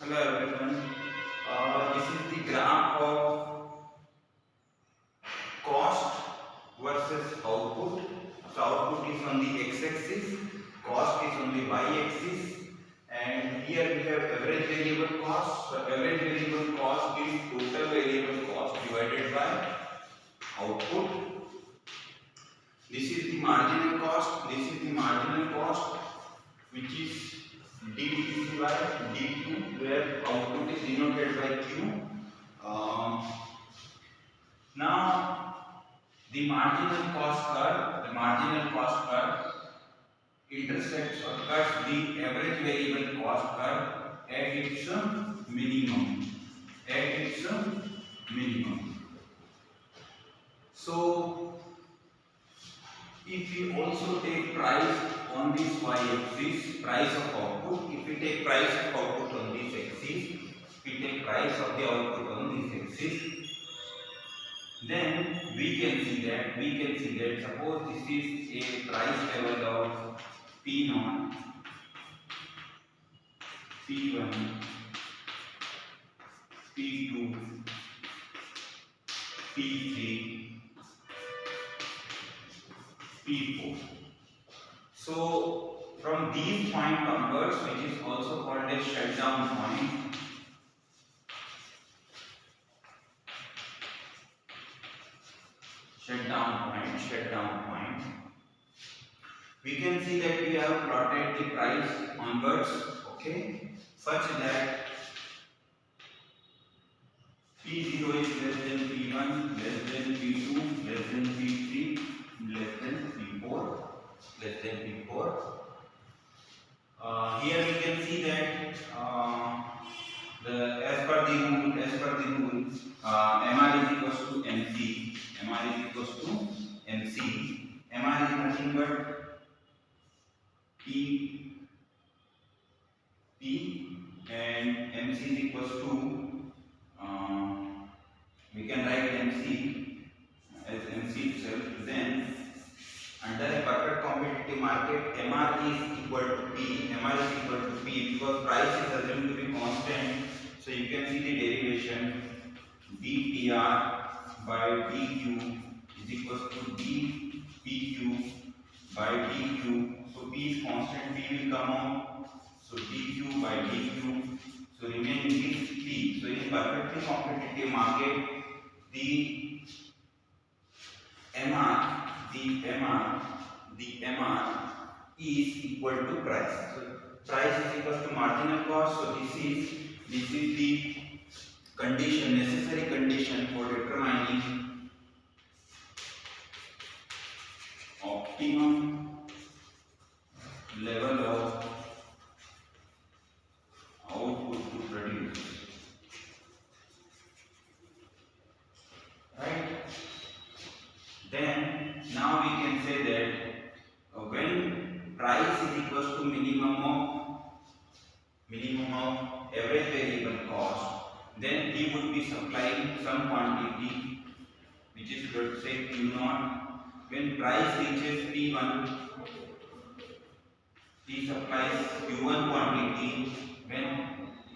Hello everyone. This is the graph of cost versus output. So output is on the x-axis, cost is on the y-axis, and here we have average variable cost. So average variable cost is total variable cost divided by output. This is the marginal cost. This is the marginal cost, which is dTC by dQ, where output is denoted by Q. Now the marginal cost curve intersects or cuts the average variable cost curve at its minimum. So if we also take price on this y-axis, price of output, if we take price of output on this axis, we take price of the output on this axis, then we can see that suppose this is a price level of P0, P1, P2, P3, P4. So from these point onwards, which is also called a shutdown point, we can see that we have plotted the price onwards, okay, such that P0 is less than P1, less than P2, less than P3, less than P4, here we can see that as per the rule, MR is equals to MC. MR is nothing but P and MC is equals to we can write MC as MC itself. Then under a perfect competitive market, MR is equal to P because price is assumed to be constant. So you can see the derivation dPr by dQ is equals to dPq by dQ. So P is constant, P will come out. So dQ by dQ. So remaining is P. So in perfectly competitive market, the MR is equal to price. So price is equal to marginal cost. So this is the condition, necessary condition for determining optimum level of output to produce. Right? Then now we can say that when price is equal to minimum of average variable cost, then we would be supplying some quantity, which is, let's say, Q0. When price reaches P1, P supplies Q1 quantity. When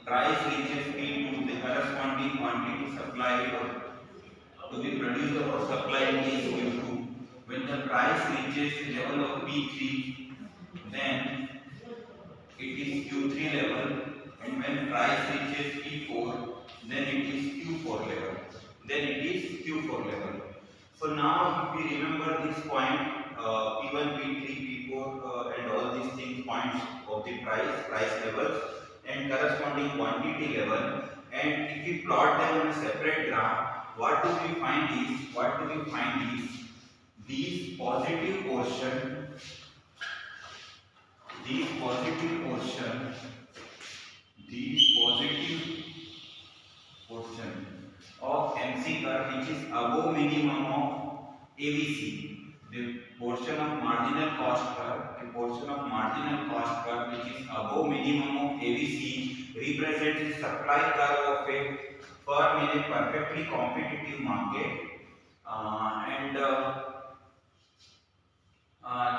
price reaches P2, the corresponding quantity supplied to be produced or supplied is Q2. When the price reaches the level of P3, then it is Q3 level, and when price reaches P4, then it is Q4 level. So now if we remember this point, P1, P3, P4, and all these things, points of the price levels and corresponding quantity level, and if we plot them on a separate graph, what do we find is these positive portion of MC curve, which is above minimum of AVC, the portion of marginal cost curve, which is above minimum of AVC, represents the supply curve of a firm in a perfectly competitive market, and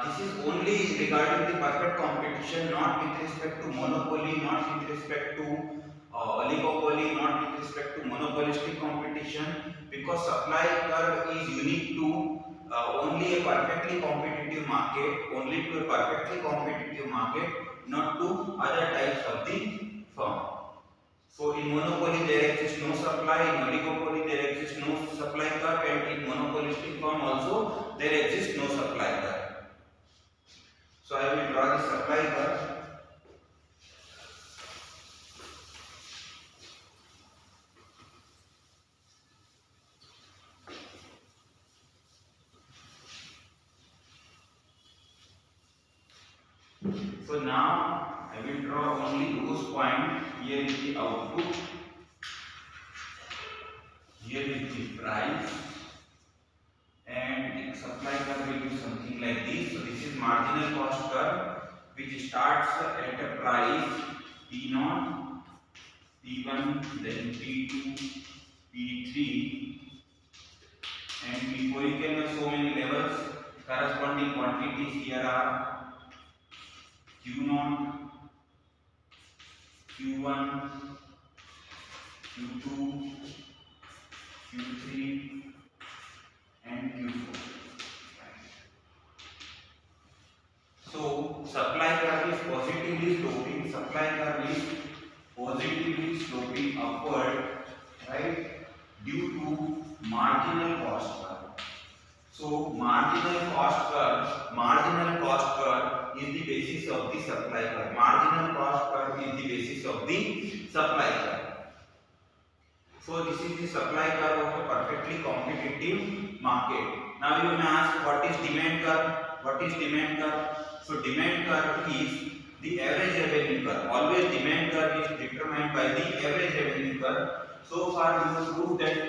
this is only regarding the perfect competition, not with respect to monopoly, not with respect to oligopoly, not with respect to monopolistic competition, because supply curve is unique to only a perfectly competitive market, only to a perfectly competitive market, not to other types of the firm. So in monopoly there exists no supply, in oligopoly there exists no supply curve, and in monopolistic firm also there exists no supply curve. So I will draw the supply curve. So now I will draw only those points. Here is the output, here is the price, and the supply curve will be something like this. So this is marginal cost curve, which starts at a price P0, P1, then P2, P3, and P4. You can have so many levels. Corresponding quantities here are Q0, Q1, Q2, Q3, and Q4. So supply curve is positively sloping. Supply curve is positively sloping upward, right? Due to marginal cost curve. So marginal cost curve is the basis of the supply curve. Marginal cost curve is the basis of the supply curve. So this is the supply curve of a perfectly competitive market. Now you may ask, what is demand curve? What is demand curve? So demand curve is the average revenue curve. Always demand curve is determined by the average revenue curve. So far we have proved that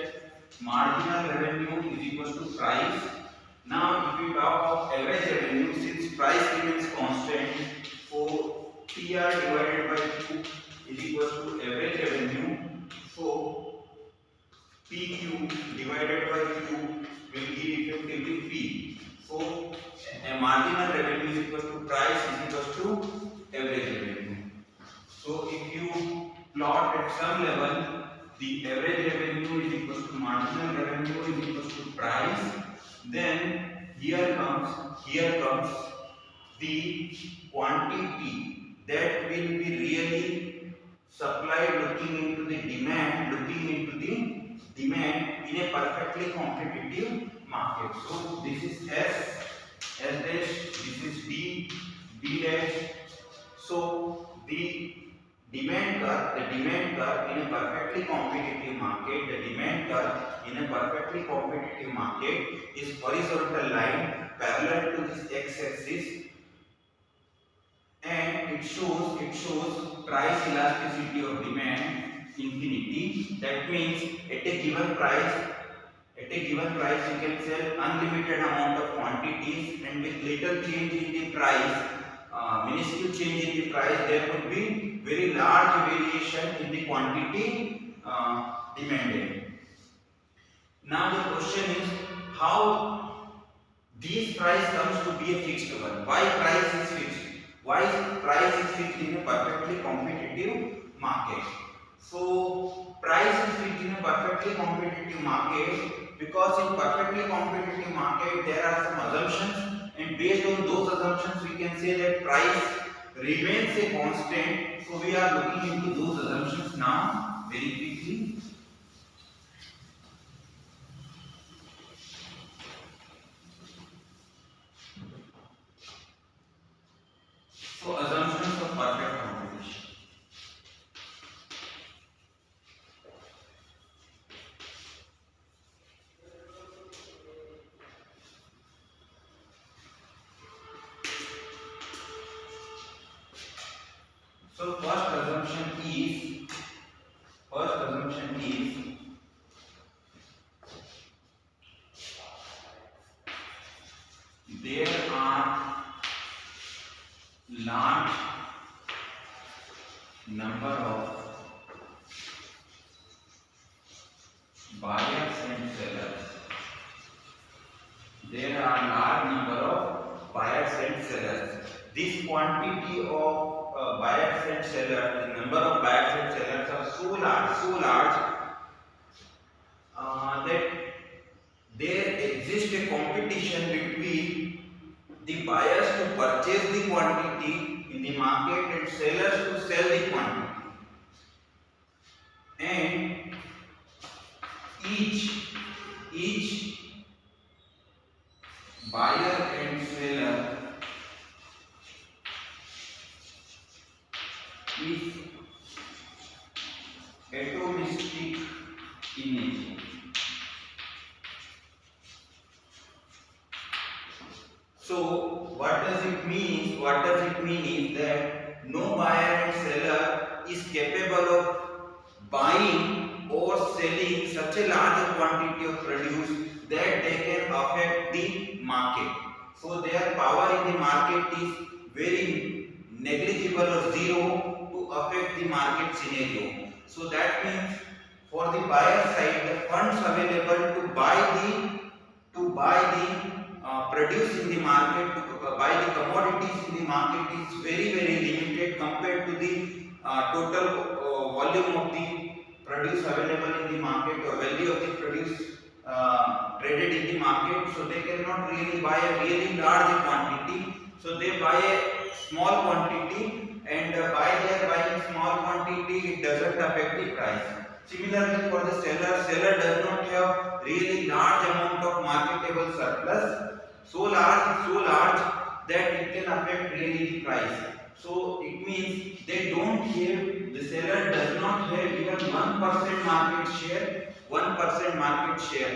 marginal revenue is equal to price. Now if we talk of average revenue, since price remains constant, so PR divided by Q is equal to average revenue. So PQ divided by Q will give effectively P. So a marginal revenue is equal to price is equal to average revenue. So if you plot at some level, the average revenue is equal to marginal revenue is equal to price, then here comes the quantity that will be really supplied looking into the demand in a perfectly competitive market. So this is S dash, this is D dash. So the demand curve in a perfectly competitive market, is horizontal line parallel to this x-axis, and it shows price elasticity of demand infinity. That means at a given price you can sell unlimited amount of quantities, and with little change in the price, minuscule change in the price, there could be very large variation in the quantity demanded. Now the question is, how this price comes to be a fixed one? Why price is fixed? Why price is fixed in a perfectly competitive market? So price is fixed in a perfectly competitive market because in perfectly competitive market there are some assumptions, and based on those assumptions we can say that price remains a constant. So we are looking into those assumptions now very quickly. So assumptions of perfect competition. So first assumption is there are large number of buyers and sellers. There are large number of buyers and sellers. this quantity of buyers and sellers, the number of buyers and sellers are so large that there exists a competition between the buyers to purchase the quantity in the market and sellers to sell the quantity. And each buyer and seller is atomistic in nature. So what does it mean? What does it mean is that no buyer and seller is capable of buying or selling such a large quantity of produce that they can affect the market. So their power in the market is very negligible or zero to affect the market scenario. So that means for the buyer side, the funds available to buy the produce in the market, to buy the commodities in the market is very limited compared to the total volume of the produce available in the market or value of the produce traded in the market. So they cannot really buy a really large quantity. So they buy a small quantity, and by their buying small quantity, it doesn't affect the price. Similarly, for the seller does not have really large amount of marketable surplus, so large that it can affect really the price. So it means they don't have, the seller does not have even 1% market share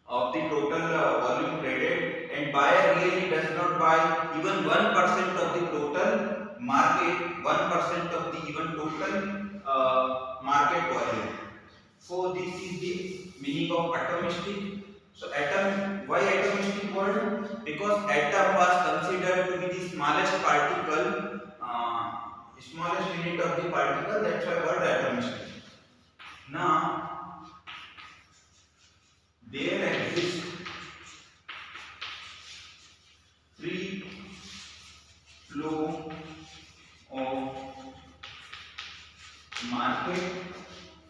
of the total volume traded, and buyer really does not buy even 1% of the total market, 1% of the even total market volume. So this is the meaning of atomistic. So atom, why atomistic word? Because atom was considered to be the smallest particle, smallest unit of the particle. That's why word atomistic. Now there exists free flow of market,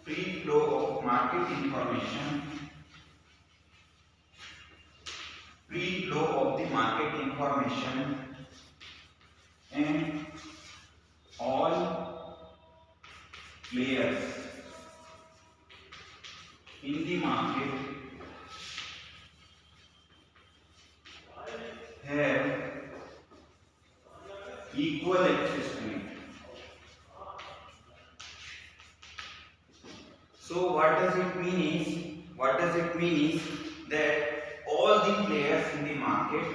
free flow of market information, free flow of the market information, and all players in the market have equal access to it. So what does it mean is that all the players in the market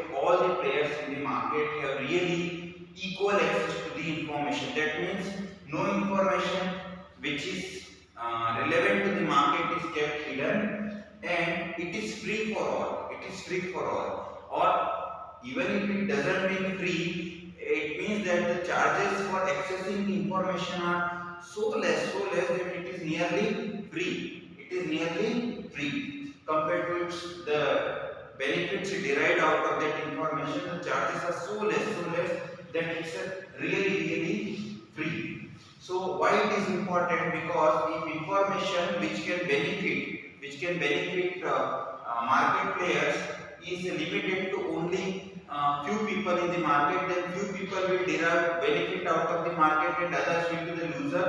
have really equal access to the information. That means no information which is relevant to the market is kept hidden, and it is free for all. Or even if it doesn't mean free, it means that the charges for accessing the information are so less that it is nearly free. Compared to the benefits derived out of that information. The charges are so less that it's really free. So why it is important? Because if information which can benefit market players is limited to only few people in the market, then few people will derive benefit out of the market and others will be the loser.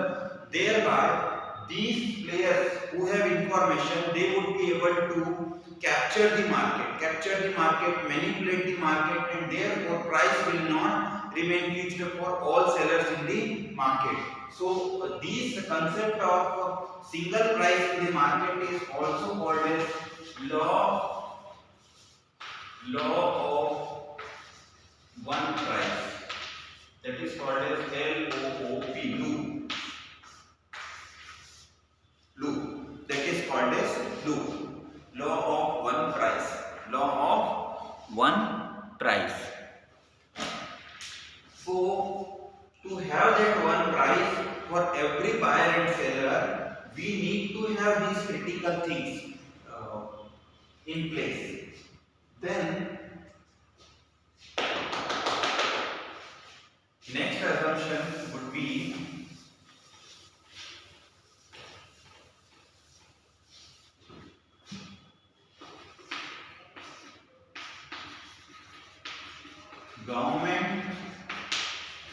Thereby, these players who have information, they would be able to capture the market, manipulate the market, and therefore price will not remain fixed for all sellers in the market. So this concept of single price in the market is also called as law of one price. That is called as LOOP. Loop. That is called as loop. Law of one price. So to have that one price for every buyer and seller, we need to have these critical things in place. Then assumption would be government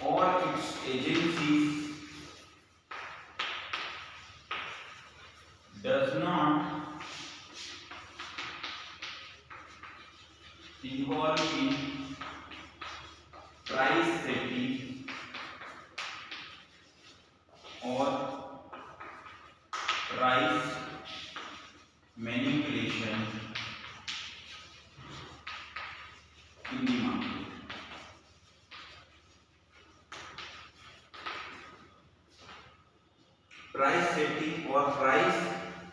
or its agencies does not involve in price setting or price manipulation in the market. Price setting or price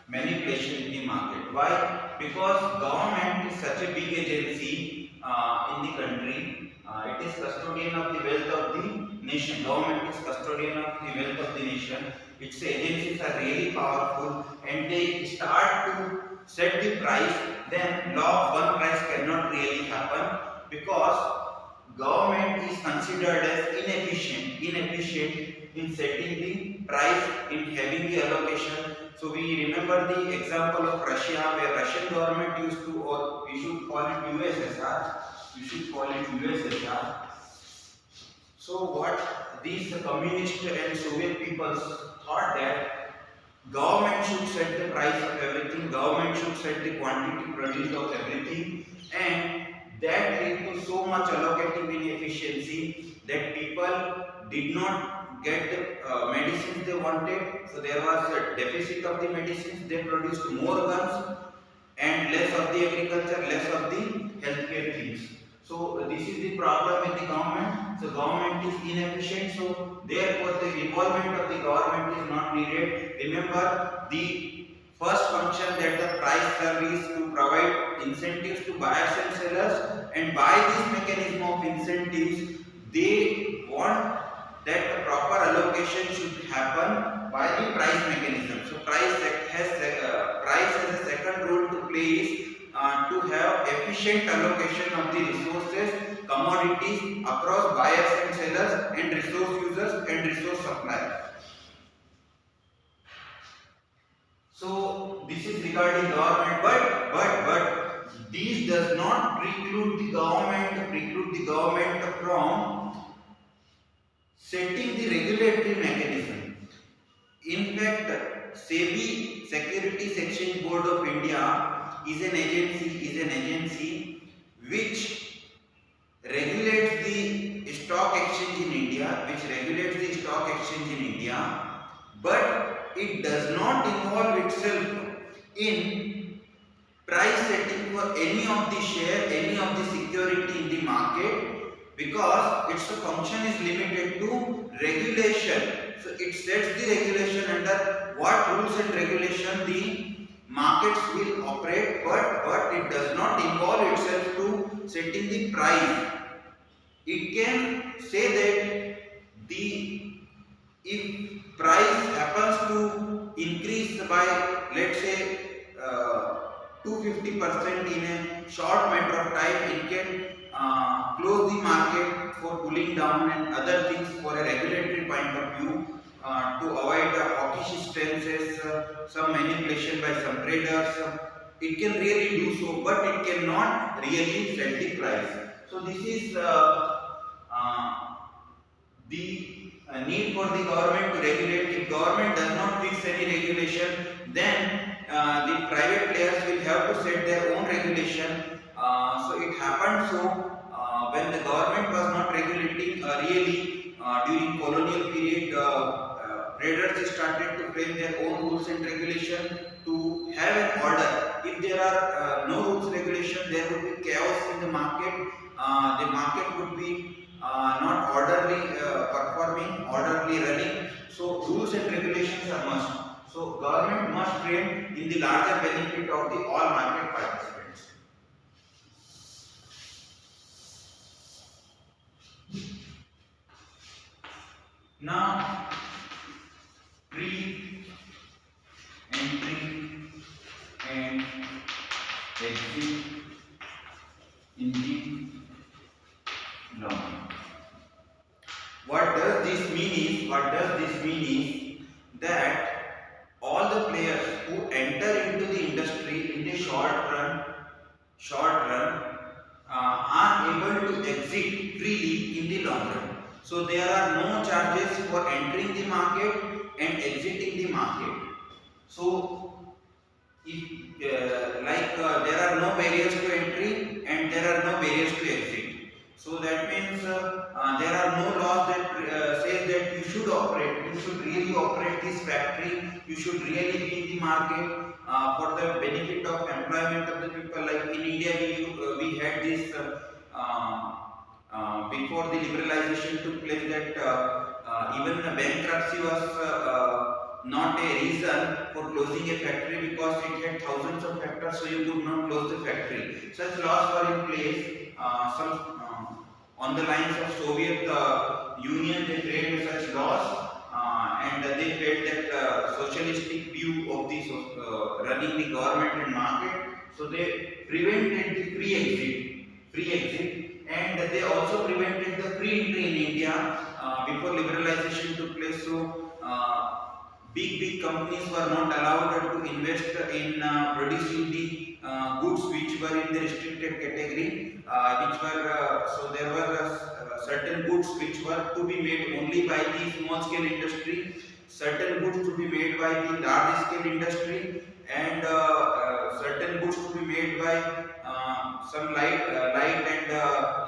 manipulation in the market. Why? Because government is such a big agency in the country. It is custodian of the wealth of the nation. Government is custodian of the wealth of the nation. Its agencies are really powerful, and they start to set the price. Then law of one price cannot really happen, because government is considered as inefficient in setting the price, in having the allocation. So we remember the example of Russia, where Russian government used to, or we should call it USSR. So what these communist and Soviet peoples thought, that government should set the price of everything, government should set the quantity produced of everything, and that led to so much allocative inefficiency that people did not get the medicines they wanted. So there was a deficit of the medicines. They produced more guns and less of the agriculture, less of the healthcare things. So this is the problem with the government. So government is inefficient. So therefore the involvement of the government is not needed. Remember, the first function that the price serve is to provide incentives to buyers and sellers, and by this mechanism of incentives, they want that the proper allocation should happen by the price mechanism. So price has a second role to play, is to have efficient allocation of the resources, commodities across buyers and sellers, and resource users and resource suppliers. So this is regarding government, but this does not preclude the government from setting the regulatory mechanism. In fact, SEBI, Securities Exchange Board of India, is an agency which regulates the stock exchange in India, but it does not involve itself in price setting for any of the share, any of the security in the market, because its function is limited to regulation. So it sets the regulation under what rules and regulation the markets will operate, but it does not involve itself to setting the price. It can say that if price happens to increase by, let's say, 250% in a short matter of time, it can close the market for cooling down and other things for a regulatory point of view, to avoid hawkish stances, some manipulation by some traders. It can really do so, but it cannot really set the price. So this is the need for the government to regulate. If government does not fix any regulation, then the private players will have to set their own regulation. So it happened so when the government was not regulating really during colonial period, traders started to frame their own rules and regulation to have an order. If there are no rules regulation, there would be chaos in the market. The market would be not orderly performing, orderly running. So rules and regulations are must. So government must frame in the larger benefit of the all market participants. Now, pre-entry and exit in the law. What does this mean is that all the players who enter into the industry in the short run are able to exit freely in the long run. So there are no charges for entering the market and exiting the market. So if there are no barriers to entry and there are no barriers to exit. So that means there are no laws that says that you should really operate this factory, you should really be in the market for the benefit of employment of the people. Like in India, we had this before the liberalization took place, that even bankruptcy was not a reason for closing a factory, because it had thousands of factors, so you could not close the factory. Such laws were in place. On the lines of Soviet Union, they framed such laws, and they felt that socialistic view of the running the government and market. So they prevented the free exit, and they also prevented the free entry in India before liberalization took place. So big companies were not allowed to invest in producing the goods which were in the restricted category, so there were certain goods which were to be made only by the small scale industry, certain goods to be made by the large scale industry, and certain goods to be made by some light and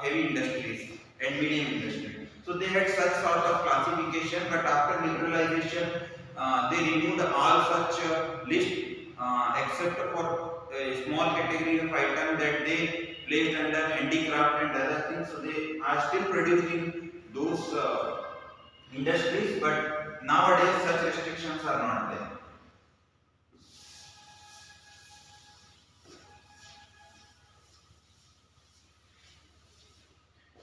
heavy industries and medium industry. So they had such sort of classification, but after liberalization they removed all such list except for a small category of item that they placed under handicraft and other things. So they are still producing those industries, but nowadays such restrictions are not there.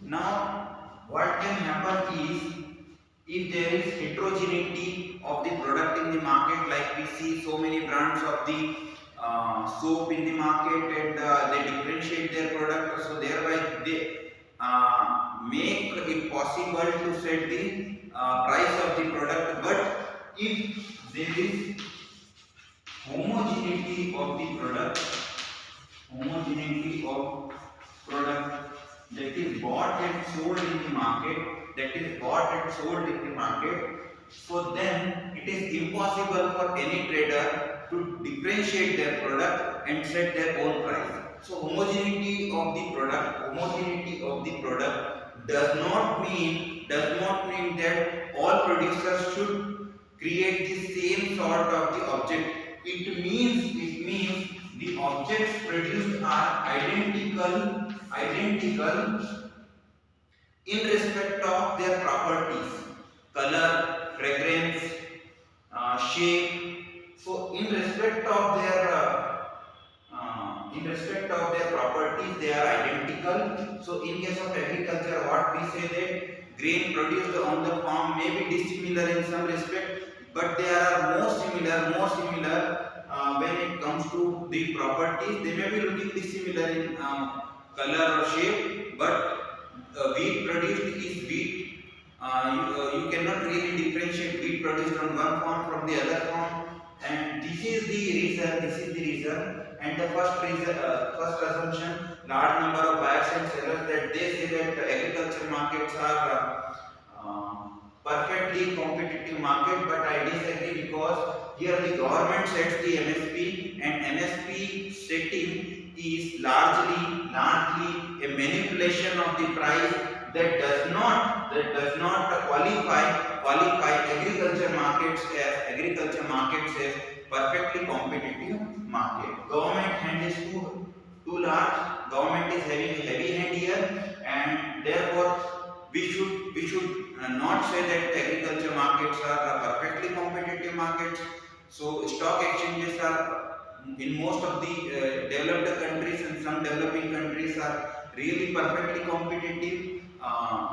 Now, what can happen is, if there is heterogeneity of the product in the market, like we see so many brands of the soap in the market, and they differentiate their product, so thereby they make it possible to set the price of the product. But if there is homogeneity of the product, that is bought and sold in the market, so then it is impossible for any trader to differentiate their product and set their own price. So homogeneity of the product does not mean that all producers should create the same sort of the object. It means the objects produced are identical in respect of their properties, color, fragrance, shape. So in respect of their properties, they are identical. So in case of agriculture, what we say, that grain produced on the farm may be dissimilar in some respect, but they are more similar when it comes to the properties. They may be looking dissimilar in color or shape, but wheat produced is wheat. You cannot really differentiate wheat produced on one farm from the other farm, and this is the reason. And the first assumption, large number of buyers and sellers, that they say that agriculture markets are perfectly competitive market, but I disagree, because here the government sets the MSP, and MSP setting is largely a manipulation of the price that does not qualify agriculture markets as perfectly competitive market. Government hand is too large. Government is having a heavy hand here, and therefore we should not say that agriculture markets are perfectly competitive markets. So stock exchanges are, in most of the developed countries and some developing countries, are really perfectly competitive.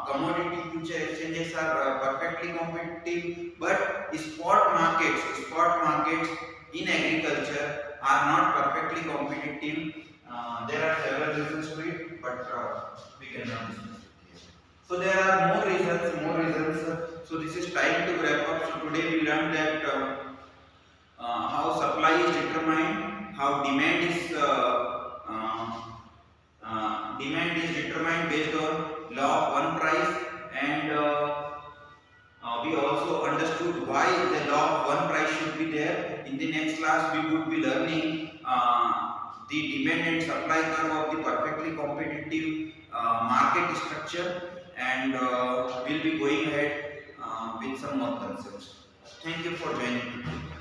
Commodity future exchanges are perfectly competitive, but spot markets in agriculture are not perfectly competitive. There are several reasons to it, but we cannot discuss it here. So there are more reasons today we learned that how supply is determined, how demand is determined based on law of one price, and we also understood why the law of one price should be there. In the next class we would be learning the demand and supply curve of the perfectly competitive market structure, and we'll be going ahead with some more concepts. Thank you for joining.